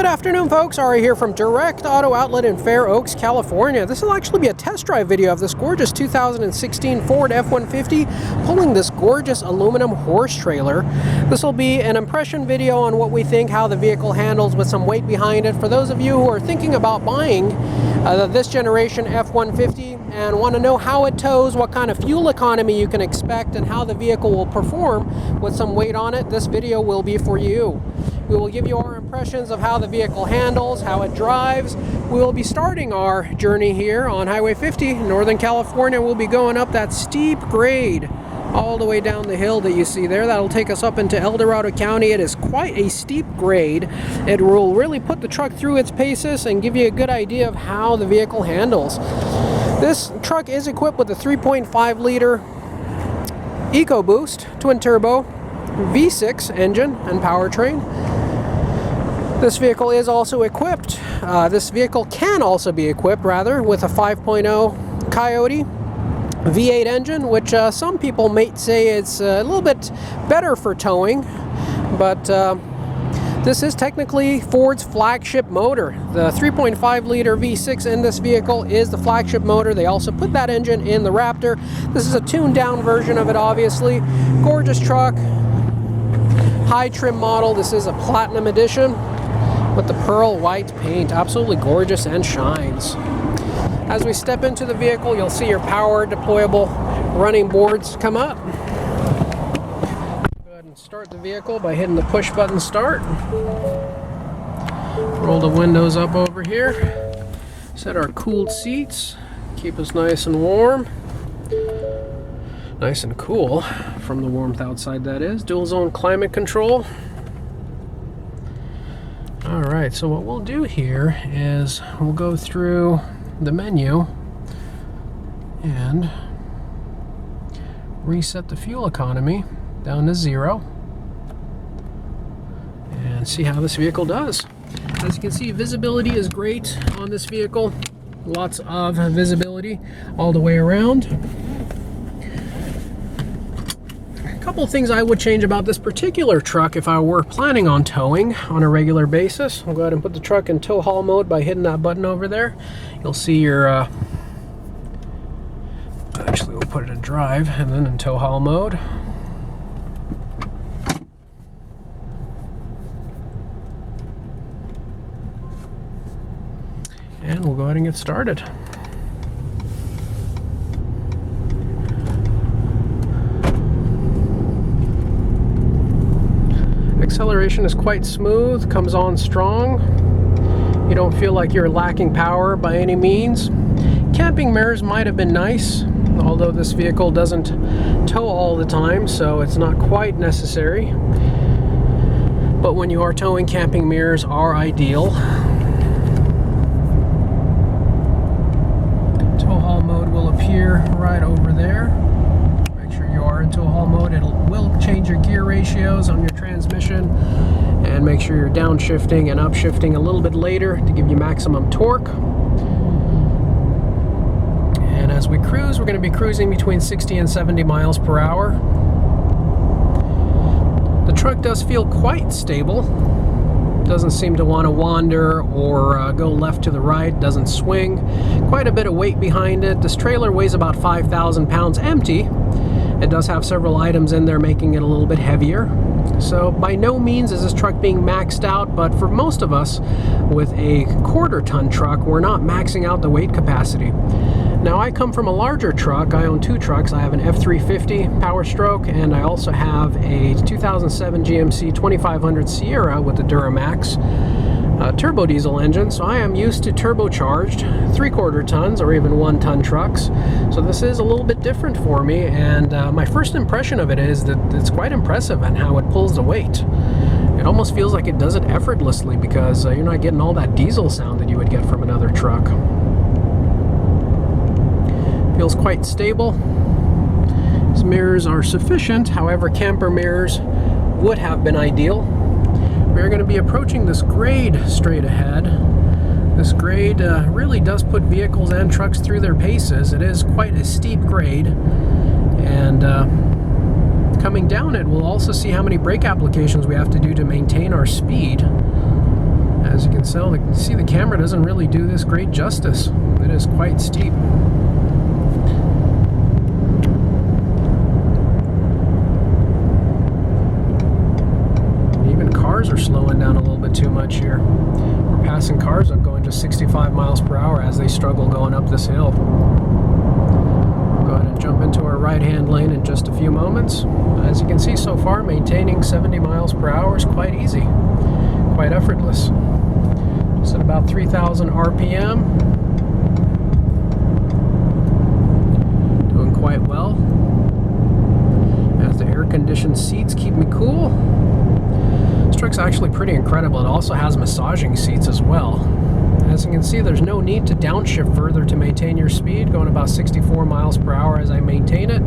Good afternoon, folks. Ari here from Direct Auto Outlet in Fair Oaks, California. This will actually be a test drive video of this gorgeous 2016 Ford F150 pulling this gorgeous aluminum horse trailer. This will be an impression video on what we think, how the vehicle handles with some weight behind it. For those of you who are thinking about buying this generation F150 and want to know how it tows, what kind of fuel economy you can expect, and how the vehicle will perform with some weight on it, this video will be for you. We will give you our impressions of how the vehicle handles, how it drives. We will be starting our journey here on Highway 50 in Northern California. We'll be going up that steep grade all the way down the hill that you see there. That'll take us up into El Dorado County. It is quite a steep grade. It will really put the truck through its paces and give you a good idea of how the vehicle handles. This truck is equipped with a 3.5 liter EcoBoost twin turbo V6 engine and powertrain. This vehicle is also equipped, this vehicle can also be equipped with a 5.0 Coyote V8 engine, which some people might say it's a little bit better for towing, but this is technically Ford's flagship motor. The 3.5 liter V6 in this vehicle is the flagship motor. They also put that engine in the Raptor. This is a tuned down version of it, obviously. Gorgeous truck, high trim model. This is a Platinum edition with the pearl white paint. Absolutely gorgeous and shines. As we step into the vehicle, you'll see your power deployable running boards come up. Go ahead and start the vehicle by hitting the push button start. Roll the windows up over here. Set our cooled seats. Keep us nice and warm. Nice and cool from the warmth outside, that is. Dual zone climate control. Alright, so what we'll do here is we'll go through the menu and reset the fuel economy down to 0 and see how this vehicle does. As you can see, visibility is great on this vehicle. Lots of visibility all the way around. Couple of things I would change about this particular truck if I were planning on towing on a regular basis. I'll go ahead and put the truck in tow haul mode by hitting that button over there. You'll see your actually we'll put it in drive and then in tow haul mode. And we'll go ahead and get started. Acceleration is quite smooth, comes on strong. You don't feel like you're lacking power by any means. Camping mirrors might have been nice, although this vehicle doesn't tow all the time, so it's not quite necessary. But when you are towing, camping mirrors are ideal. Tow haul mode will appear right over there. Make sure you are in tow haul mode. It will change your gear ratios on your transmission, and make sure you're downshifting and upshifting a little bit later to give you maximum torque. And as we cruise, we're going to be cruising between 60 and 70 miles per hour. The truck does feel quite stable. Doesn't seem to want to wander or go left to the right. Doesn't swing. Quite a bit of weight behind it. This trailer weighs about 5,000 pounds empty. It does have several items in there making it a little bit heavier. So by no means is this truck being maxed out, but for most of us with a quarter-ton truck, we're not maxing out the weight capacity. Now, I come from a larger truck. I own two trucks. I have an F350 Power Stroke, and I also have a 2007 GMC 2500 Sierra with the Duramax turbo diesel engine. So I am used to turbocharged 3/4 tons or even 1-ton trucks. So this is a little bit different for me, and my first impression of it is that it's quite impressive in how it pulls the weight. It almost feels like it does it effortlessly because you're not getting all that diesel sound that you would get from another truck. Feels quite stable. These mirrors are sufficient, however camper mirrors would have been ideal. We're going to be approaching this grade straight ahead. This grade really does put vehicles and trucks through their paces. It is quite a steep grade, and coming down it, we'll also see how many brake applications we have to do to maintain our speed. As you can so. You can see the camera doesn't really do this great justice. It is quite steep. Even cars are slowing down a little bit too much here. We're passing cars up going just 65 miles per hour as they struggle going up this hill. We'll go ahead and jump into our right-hand lane in just a few moments. As you can see so far, maintaining 70 miles per hour is quite easy, quite effortless. Just at about 3,000 RPM. Doing quite well. As the air-conditioned seats keep me cool. This truck's actually pretty incredible. It also has massaging seats as well. As you can see, there's no need to downshift further to maintain your speed, going about 64 miles per hour as I maintain it,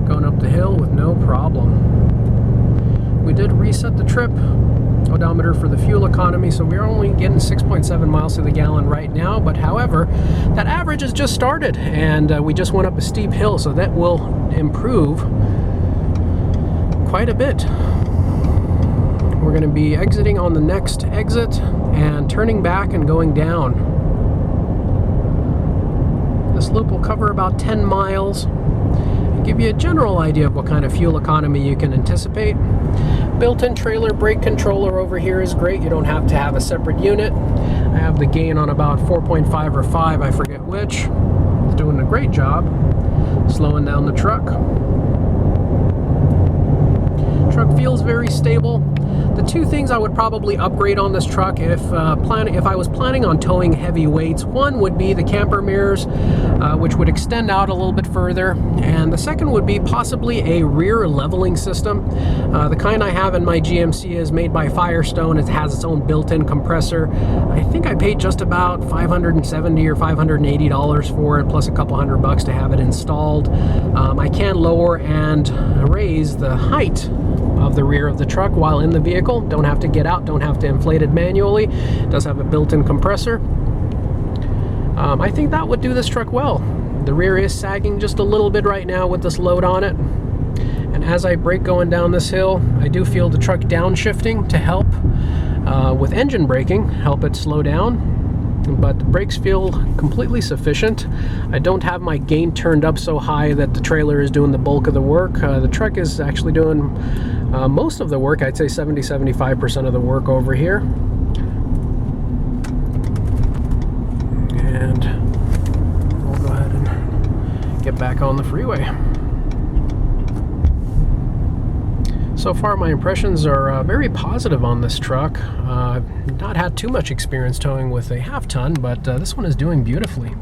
going up the hill with no problem. We did reset the trip odometer for the fuel economy, so we're only getting 6.7 miles to the gallon right now, but however, that average has just started, and we just went up a steep hill, so that will improve quite a bit. We're going to be exiting on the next exit and turning back and going down. This loop will cover about 10 miles and give you a general idea of what kind of fuel economy you can anticipate. Built-in trailer brake controller over here is great. You don't have to have a separate unit. I have the gain on about 4.5 or 5, I forget which. It's doing a great job slowing down the truck. Truck feels very stable. The two things I would probably upgrade on this truck if I was planning on towing heavy weights, one would be the camper mirrors, which would extend out a little bit further, and the second would be possibly a rear leveling system. The kind I have in my GMC is made by Firestone. It has its own built-in compressor. I think I paid just about $570 or $580 for it, plus a couple $100 to have it installed. I can lower and raise the height of the rear of the truck while in the vehicle. Don't have to get out, don't have to inflate it manually. It does have a built-in compressor. I think that would do this truck well. The rear is sagging just a little bit right now with this load on it. And as I brake going down this hill, I do feel the truck downshifting to help with engine braking, help it slow down. But the brakes feel completely sufficient. I don't have my gain turned up so high that the trailer is doing the bulk of the work. The truck is actually doing most of the work. I'd say 70-75% of the work over here. And we'll go ahead and get back on the freeway. So far, my impressions are very positive on this truck. I've not had too much experience towing with a half-ton, but this one is doing beautifully.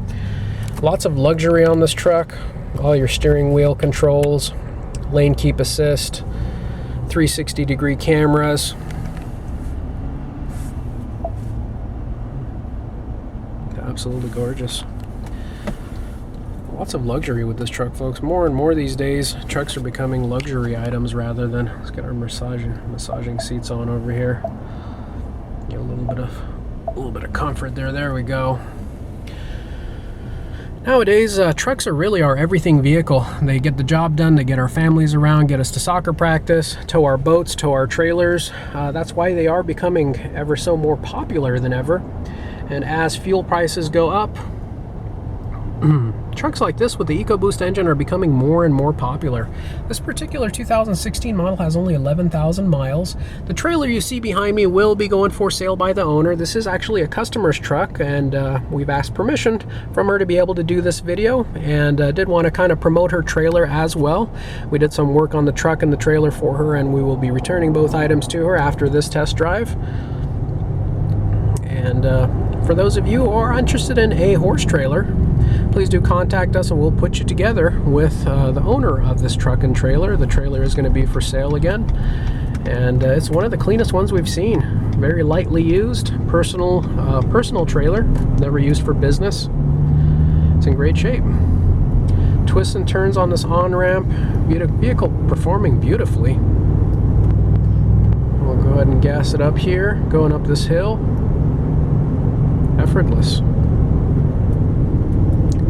Lots of luxury on this truck. All your steering wheel controls, lane keep assist, 360-degree cameras. Absolutely gorgeous. Lots of luxury with this truck, folks. More and more these days, trucks are becoming luxury items rather than... Let's get our massaging seats on over here. Get a little bit of comfort there. There we go. Nowadays, trucks are really our everything vehicle. They get the job done. They get our families around, get us to soccer practice, tow our boats, tow our trailers. That's why they are becoming ever so more popular than ever. And as fuel prices go up, trucks like this with the EcoBoost engine are becoming more and more popular. This particular 2016 model has only 11,000 miles. The trailer you see behind me will be going for sale by the owner. This is actually a customer's truck, and we've asked permission from her to be able to do this video, and did want to kind of promote her trailer as well. We did some work on the truck and the trailer for her, and we will be returning both items to her after this test drive. And for those of you who are interested in a horse trailer, please do contact us and we'll put you together with the owner of this truck and trailer. The trailer is going to be for sale again, and it's one of the cleanest ones we've seen. Very lightly used, personal trailer, never used for business. It's in great shape. Twists and turns on this on-ramp, vehicle performing beautifully. We'll go ahead and gas it up here, going up this hill. Effortless.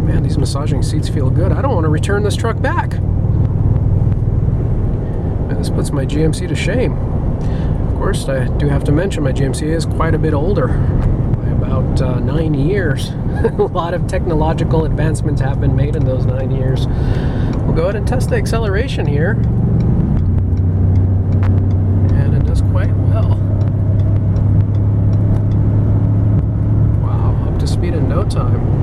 Man, these massaging seats feel good. I don't want to return this truck back. Man, this puts my GMC to shame. Of course, I do have to mention my GMC is quite a bit older. about 9 years. A lot of technological advancements have been made in those 9 years. We'll go ahead and test the acceleration here. And it does quite well. Wow, up to speed in no time.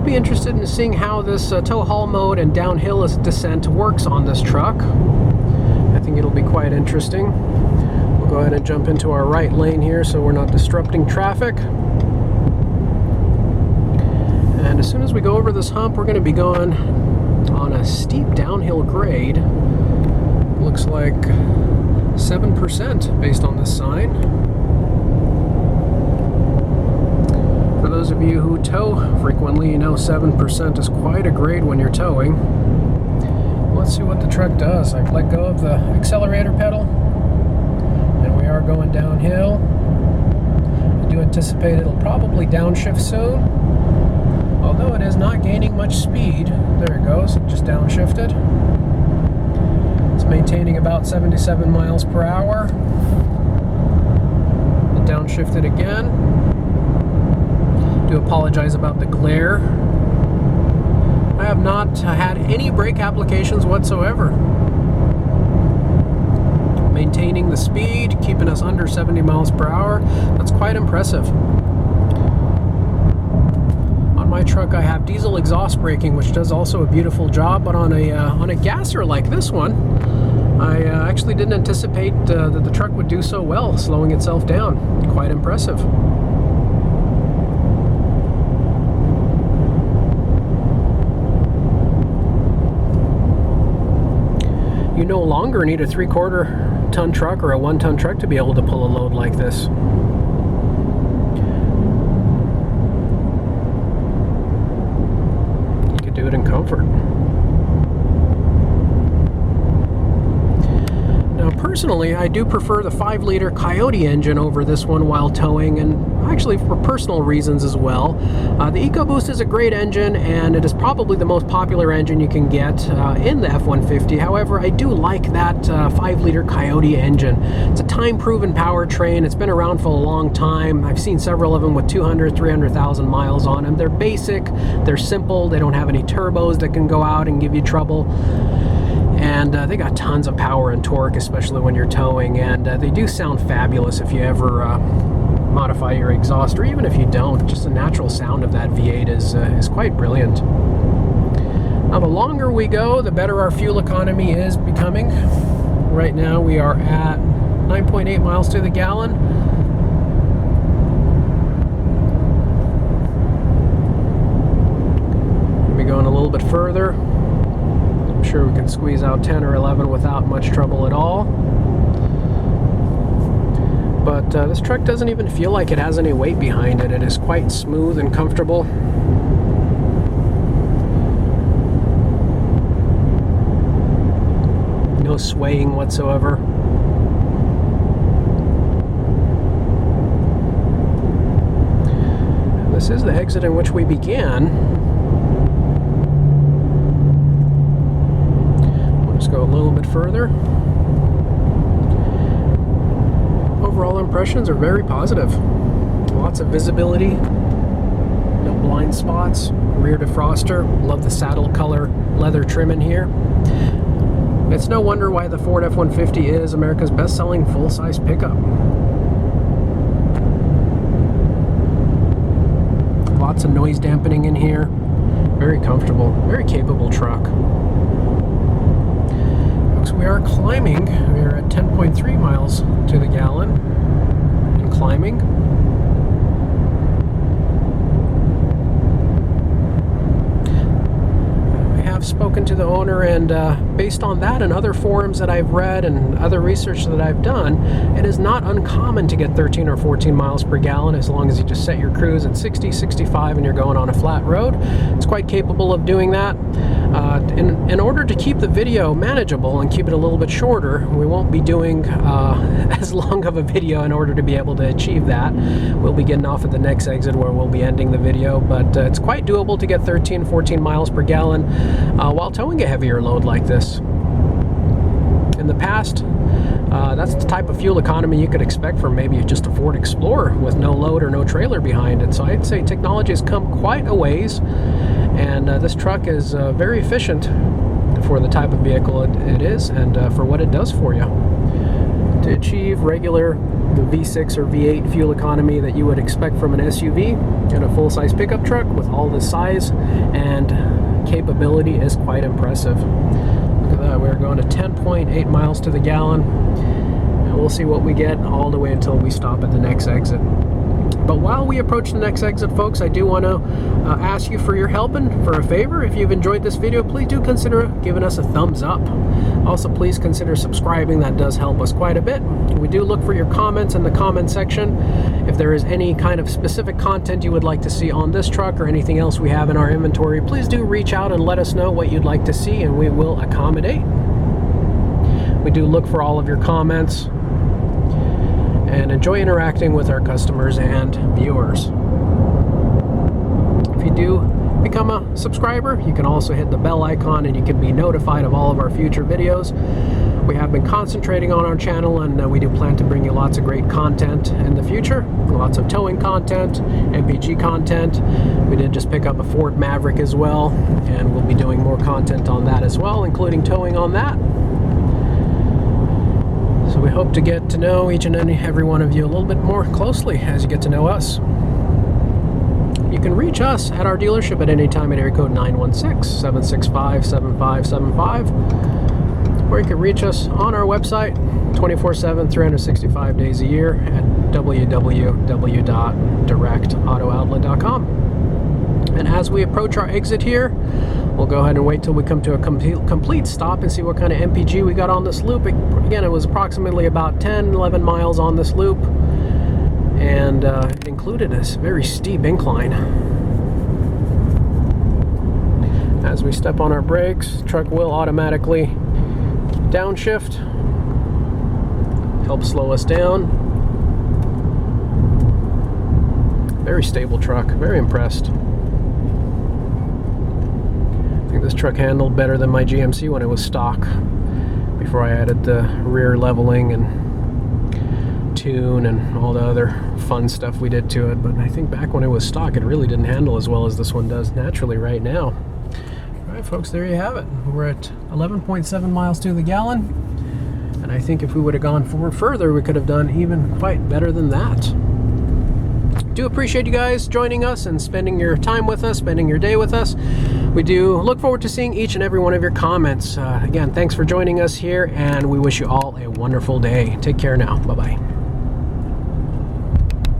Be interested in seeing how this tow haul mode and downhill descent works on this truck. I think it'll be quite interesting. We'll go ahead and jump into our right lane here so we're not disrupting traffic. And as soon as we go over this hump, we're going to be going on a steep downhill grade. Looks like 7% based on this sign. For those of you who tow frequently, you know 7% is quite a grade when you're towing. Let's see what the truck does. I let go of the accelerator pedal, and we are going downhill. I do anticipate it'll probably downshift soon, although it is not gaining much speed. There it goes, it just downshifted. It's maintaining about 77 miles per hour. It downshifted again. To apologize about the glare. I have not had any brake applications whatsoever. Maintaining the speed, keeping us under 70 miles per hour. That's quite impressive. On my truck I have diesel exhaust braking, which does also a beautiful job, but on a gasser like this one, I actually didn't anticipate that the truck would do so well, slowing itself down. Quite impressive. You no longer need a 3/4 ton truck or a 1 ton truck to be able to pull a load like this. You could do it in comfort. Now personally, I do prefer the 5-liter Coyote engine over this one while towing, and actually for personal reasons as well. The EcoBoost is a great engine, and it is probably the most popular engine you can get in the F-150. However, I do like that 5-liter Coyote engine. It's a time-proven powertrain. It's been around for a long time. I've seen several of them with 200, 300,000 miles on them. They're basic, they're simple, they don't have any turbos that can go out and give you trouble. And they got tons of power and torque, especially when you're towing, and they do sound fabulous if you ever modify your exhaust, or even if you don't. Just the natural sound of that V8 is quite brilliant. Now the longer we go, the better our fuel economy is becoming. Right now we are at 9.8 miles to the gallon. We'll be going a little bit further. I'm sure we can squeeze out 10 or 11 without much trouble at all. But this truck doesn't even feel like it has any weight behind it. It is quite smooth and comfortable. No swaying whatsoever. This is the exit in which we began. We'll just go a little bit further. Overall impressions are very positive. Lots of visibility, no blind spots, rear defroster. Love the saddle color leather trim in here. It's no wonder why the Ford F-150 is America's best-selling full-size pickup. Lots of noise dampening in here. Very comfortable, very capable truck. Folks, we are climbing. We are at 10.3 miles to the gallon and climbing. Spoken to the owner, and based on that and other forums that I've read and other research that I've done, it is not uncommon to get 13 or 14 miles per gallon as long as you just set your cruise at 60, 65 and you're going on a flat road. It's quite capable of doing that. In order to keep the video manageable and keep it a little bit shorter, we won't be doing as long of a video in order to be able to achieve that. We'll be getting off at the next exit where we'll be ending the video, but it's quite doable to get 13, 14 miles per gallon while towing a heavier load like this. In the past, that's the type of fuel economy you could expect from maybe just a Ford Explorer with no load or no trailer behind it. So I'd say technology has come quite a ways, and this truck is very efficient for the type of vehicle it is and for what it does for you. To achieve regular V6 or V8 fuel economy that you would expect from an SUV and a full-size pickup truck with all the size and capability is quite impressive. Look at that, we're going to 10.8 miles to the gallon, and we'll see what we get all the way until we stop at the next exit. But while we approach the next exit, folks, I do want to ask you for your help and for a favor. If you've enjoyed this video, please do consider giving us a thumbs up. Also, please consider subscribing. That does help us quite a bit. We do look for your comments in the comment section. If there is any kind of specific content you would like to see on this truck or anything else we have in our inventory, please do reach out and let us know what you'd like to see, and we will accommodate. We do look for all of your comments and enjoy interacting with our customers and viewers. If you do become a subscriber, you can also hit the bell icon and you can be notified of all of our future videos. We have been concentrating on our channel, and we do plan to bring you lots of great content in the future. Lots of towing content, MPG content. We did just pick up a Ford Maverick as well, and we'll be doing more content on that as well, including towing on that. So we hope to get to know each and every one of you a little bit more closely as you get to know us. You can reach us at our dealership at any time at area code 916-765-7575, or you can reach us on our website 24/7, 365 days a year at www.directautooutlet.com. And as we approach our exit here, we'll go ahead and wait till we come to a complete stop and see what kind of MPG we got on this loop. Again, it was approximately about 10, 11 miles on this loop, and it included a very steep incline. As we step on our brakes, the truck will automatically downshift, help slow us down. Very stable truck, very impressed. I think this truck handled better than my GMC when it was stock, before I added the rear leveling and tune and all the other fun stuff we did to it. But I think back when it was stock, it really didn't handle as well as this one does naturally right now. All right, folks, there you have it. We're at 11.7 miles to the gallon, and I think if we would have gone forward further, we could have done even quite better than that. Do appreciate you guys joining us and spending your time with us, spending your day with us. We do look forward to seeing each and every one of your comments. Again, thanks for joining us here, and we wish you all a wonderful day. Take care now. Bye-bye.